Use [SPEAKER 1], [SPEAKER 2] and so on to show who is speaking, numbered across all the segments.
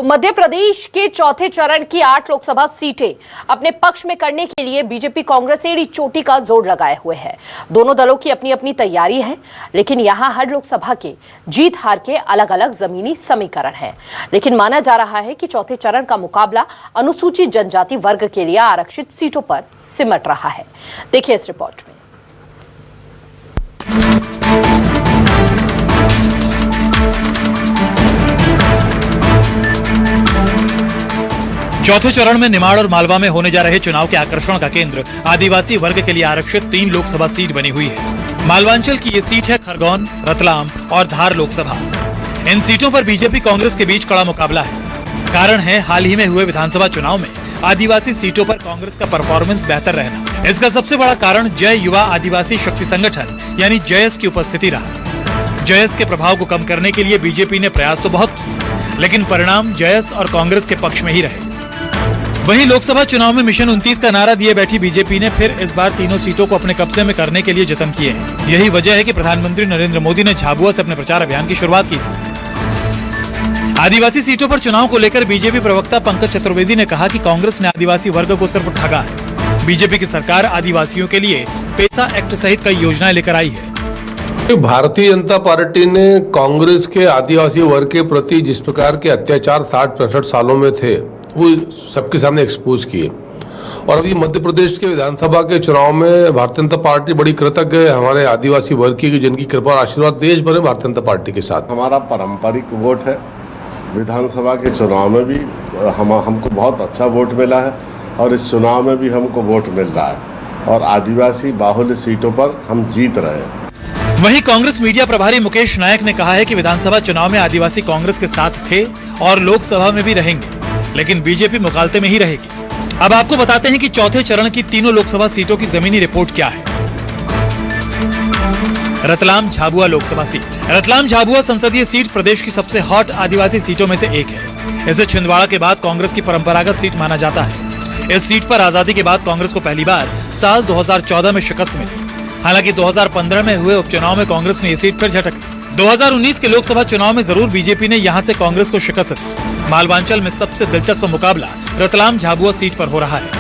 [SPEAKER 1] मध्य प्रदेश के चौथे चरण की 8 लोकसभा सीटें अपने पक्ष में करने के लिए बीजेपी कांग्रेस एड़ी चोटी का जोर लगाए हुए है। दोनों दलों की अपनी अपनी तैयारी है, लेकिन यहां हर लोकसभा के जीत हार के अलग अलग जमीनी समीकरण है। लेकिन माना जा रहा है कि चौथे चरण का मुकाबला अनुसूचित जनजाति वर्ग के लिए आरक्षित सीटों पर सिमट रहा है। देखिए इस रिपोर्ट में।
[SPEAKER 2] चौथे चरण में निमाड़ और मालवा में होने जा रहे चुनाव के आकर्षण का केंद्र आदिवासी वर्ग के लिए आरक्षित 3 लोकसभा सीट बनी हुई है। मालवांचल की ये सीट है खरगोन, रतलाम और धार लोकसभा। इन सीटों पर बीजेपी कांग्रेस के बीच कड़ा मुकाबला है। कारण है हाल ही में हुए विधानसभा चुनाव में आदिवासी सीटों पर कांग्रेस का परफॉर्मेंस बेहतर रहना। इसका सबसे बड़ा कारण जय युवा आदिवासी शक्ति संगठन यानी जयस की उपस्थिति रहा। जयस के प्रभाव को कम करने के लिए बीजेपी ने प्रयास तो बहुत किए, लेकिन परिणाम जयस और कांग्रेस के पक्ष में ही रहे। वहीं लोकसभा चुनाव में मिशन 29 का नारा दिए बैठी बीजेपी ने फिर इस बार तीनों सीटों को अपने कब्जे में करने के लिए जतन किए हैं। यही वजह है कि प्रधानमंत्री नरेंद्र मोदी ने झाबुआ से अपने प्रचार अभियान की शुरुआत की थी। आदिवासी सीटों पर चुनाव को लेकर बीजेपी प्रवक्ता पंकज चतुर्वेदी ने कहा कि कांग्रेस ने आदिवासी वर्ग को सिर्फ ठगा है। बीजेपी की सरकार आदिवासियों के लिए पेसा एक्ट सहित कई योजनाएं लेकर आई है।
[SPEAKER 3] भारतीय जनता पार्टी ने कांग्रेस के आदिवासी वर्ग के प्रति जिस प्रकार के अत्याचार 60-65 सालों में थे वो सबके सामने एक्सपोज किए, और अभी मध्य प्रदेश के विधानसभा के चुनाव में भारतीय जनता पार्टी बड़ी कृतज्ञ है हमारे आदिवासी वर्ग की, जिनकी कृपा और आशीर्वाद देश भर में भारतीय जनता पार्टी के साथ।
[SPEAKER 4] हमारा पारंपरिक वोट है। विधानसभा के चुनाव में भी हमको बहुत अच्छा वोट मिला है और इस चुनाव में भी हमको वोट मिल रहा है और आदिवासी बाहुल्य सीटों पर हम जीत रहे हैं।
[SPEAKER 2] वहीं कांग्रेस मीडिया प्रभारी मुकेश नायक ने कहा है कि विधानसभा चुनाव में आदिवासी कांग्रेस के साथ थे और लोकसभा में भी रहेंगे, लेकिन बीजेपी मुकालते में ही रहेगी। अब आपको बताते हैं कि चौथे चरण की तीनों लोकसभा सीटों की जमीनी रिपोर्ट क्या है। रतलाम झाबुआ लोकसभा सीट। रतलाम झाबुआ संसदीय सीट प्रदेश की सबसे हॉट आदिवासी सीटों में से एक है। इसे छिंदवाड़ा के बाद कांग्रेस की परंपरागत सीट माना जाता है। इस सीट पर आजादी के बाद कांग्रेस को पहली बार साल 2014 में शिकस्त मिली। हालांकि 2015 में हुए उपचुनाव में कांग्रेस ने ये सीट फिर झटक दी। 2019 के लोकसभा चुनाव में जरूर बीजेपी ने यहां से कांग्रेस को शिकस्त दी। मालवांचल में सबसे दिलचस्प मुकाबला रतलाम झाबुआ सीट पर हो रहा है।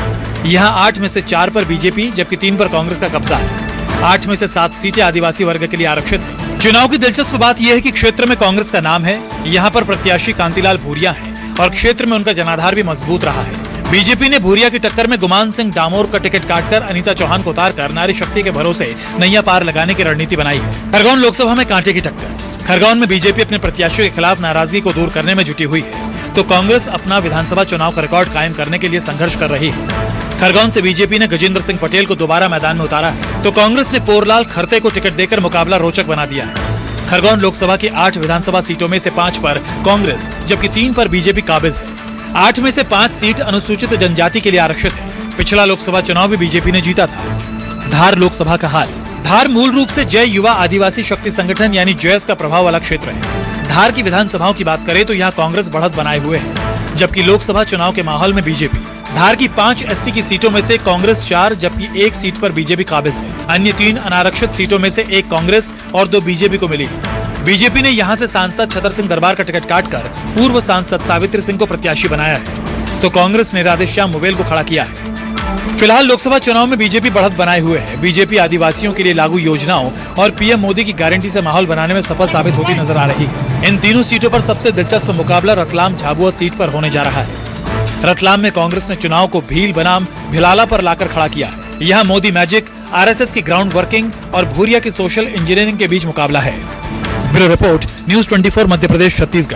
[SPEAKER 2] यहाँ 8 में से 4 पर बीजेपी जबकि 3 पर कांग्रेस का कब्जा है। 8 में से 7 सीटें आदिवासी वर्ग के लिए आरक्षित है। चुनाव की दिलचस्प बात यह है कि क्षेत्र में कांग्रेस का नाम है। यहाँ पर प्रत्याशी कांतिलाल भूरिया है और क्षेत्र में उनका जनाधार भी मजबूत रहा है। बीजेपी ने भूरिया की टक्कर में गुमान सिंह डामोर का टिकट काटकर अनीता चौहान को उतारकर नारी शक्ति के भरोसे नैया पार लगाने की रणनीति बनाई है। खरगोन लोकसभा में कांटे की टक्कर। खरगोन में बीजेपी अपने प्रत्याशियों के खिलाफ नाराजगी को दूर करने में जुटी हुई है, तो कांग्रेस अपना विधानसभा चुनाव का रिकॉर्ड कायम करने के लिए संघर्ष कर रही है। खरगोन से बीजेपी ने गजेंद्र सिंह पटेल को दोबारा मैदान में उतारा है, तो कांग्रेस ने पोरलाल खरते को टिकट देकर मुकाबला रोचक बना दिया है। खरगोन लोकसभा की 8 विधानसभा सीटों में से 5 पर कांग्रेस जबकि 3 पर बीजेपी काबिज है। 8 में से 5 सीट अनुसूचित जनजाति के लिए आरक्षित है। पिछला लोकसभा चुनाव भी बीजेपी ने जीता था। धार लोकसभा का हाल। धार मूल रूप से जय युवा आदिवासी शक्ति संगठन यानी जयस का प्रभाव वाला क्षेत्र है। धार की विधानसभाओं की बात करें तो यहाँ कांग्रेस बढ़त बनाए हुए है, जबकि लोकसभा चुनाव के माहौल में बीजेपी। धार की 5 एसटी की सीटों में से कांग्रेस 4 जबकि 1 सीट पर बीजेपी काबिज है। अन्य 3 अनारक्षित सीटों में से 1 कांग्रेस और 2 बीजेपी को मिली। बीजेपी ने यहाँ से सांसद छतर सिंह दरबार का टिकट काटकर पूर्व सांसद सावित्री सिंह को प्रत्याशी बनाया है, तो कांग्रेस ने राधेश्याम मुवेल को खड़ा किया है। फिलहाल लोकसभा चुनाव में बीजेपी बढ़त बनाए हुए है। बीजेपी आदिवासियों के लिए लागू योजनाओं और पीएम मोदी की गारंटी से माहौल बनाने में सफल साबित होती नजर आ रही है। इन तीनों सीटों पर सबसे दिलचस्प मुकाबला रतलाम झाबुआ सीट पर होने जा रहा है। रतलाम में कांग्रेस ने चुनाव को भील बनाम भिलाला पर लाकर खड़ा किया है। यहाँ मोदी मैजिक, आरएसएस की ग्राउंड वर्किंग और भूरिया की सोशल इंजीनियरिंग के बीच मुकाबला है। Bureau report, news 24 Madhya Pradesh Chhattisgarh.